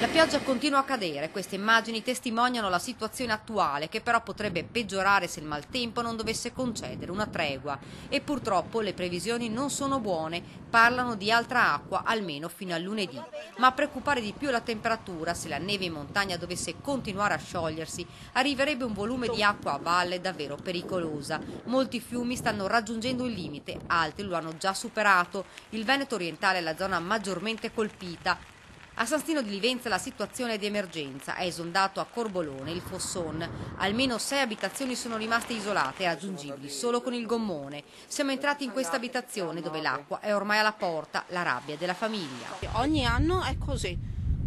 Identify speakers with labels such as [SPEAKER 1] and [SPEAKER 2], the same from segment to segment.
[SPEAKER 1] La pioggia continua a cadere, queste immagini testimoniano la situazione attuale che però potrebbe peggiorare se il maltempo non dovesse concedere una tregua e purtroppo le previsioni non sono buone, parlano di altra acqua almeno fino a lunedì, ma a preoccupare di più è la temperatura. Se la neve in montagna dovesse continuare a sciogliersi arriverebbe un volume di acqua a valle davvero pericolosa. Molti fiumi stanno raggiungendo il limite, altri lo hanno già superato. Il Veneto orientale è la zona maggiormente colpita. A San Stino di Livenza la situazione è di emergenza, è esondato a Corbolone il Fosson. Almeno 6 abitazioni sono rimaste isolate e raggiungibili solo con il gommone. Siamo entrati in questa abitazione dove l'acqua è ormai alla porta, la rabbia della famiglia.
[SPEAKER 2] Ogni anno è così,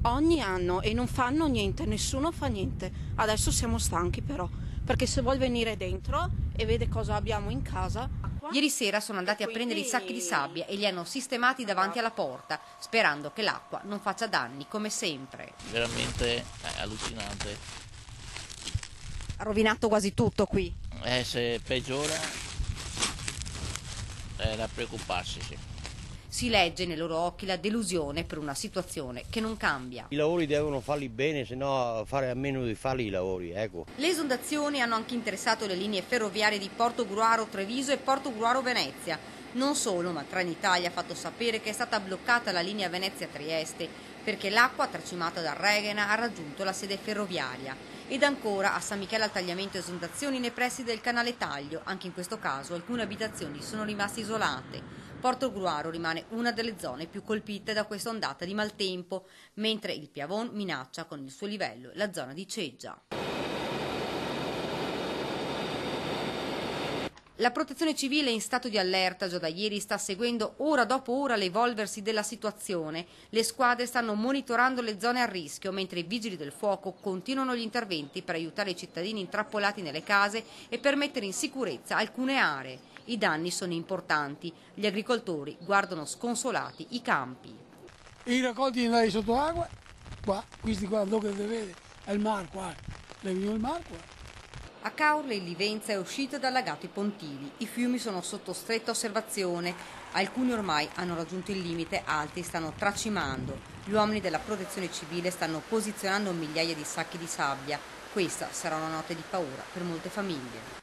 [SPEAKER 2] ogni anno, e non fanno niente, nessuno fa niente. Adesso siamo stanchi però, perché se vuol venire dentro e vede cosa abbiamo in casa.
[SPEAKER 1] Ieri sera sono andati a prendere i sacchi di sabbia e li hanno sistemati davanti alla porta, sperando che l'acqua non faccia danni come sempre.
[SPEAKER 3] Veramente allucinante.
[SPEAKER 1] Ha rovinato quasi tutto qui.
[SPEAKER 3] Se peggiora è da preoccuparsi, sì.
[SPEAKER 1] Si legge nei loro occhi la delusione per una situazione che non cambia.
[SPEAKER 4] I lavori devono farli bene, se no fare a meno di farli i lavori, ecco.
[SPEAKER 1] Le esondazioni hanno anche interessato le linee ferroviarie di Portogruaro-Treviso e Portogruaro-Venezia. Non solo, ma Trenitalia ha fatto sapere che è stata bloccata la linea Venezia-Trieste perché l'acqua tracimata da Reghena ha raggiunto la sede ferroviaria. Ed ancora a San Michele al tagliamento esondazioni nei pressi del canale Taglio. Anche in questo caso alcune abitazioni sono rimaste isolate. Portogruaro rimane una delle zone più colpite da questa ondata di maltempo, mentre il Piavon minaccia con il suo livello la zona di Ceggia. La Protezione Civile in stato di allerta già da ieri sta seguendo ora dopo ora l'evolversi della situazione. Le squadre stanno monitorando le zone a rischio, mentre i vigili del fuoco continuano gli interventi per aiutare i cittadini intrappolati nelle case e per mettere in sicurezza alcune aree. I danni sono importanti, gli agricoltori guardano sconsolati i campi.
[SPEAKER 5] I raccolti andati sotto acqua, qua, questi qua, dove vedete, è il mare qua, il mare qua.
[SPEAKER 1] A Caorle il Livenza è uscito dall'agato i Pontili, i fiumi sono sotto stretta osservazione, alcuni ormai hanno raggiunto il limite, altri stanno tracimando. Gli uomini della Protezione Civile stanno posizionando migliaia di sacchi di sabbia, questa sarà una notte di paura per molte famiglie.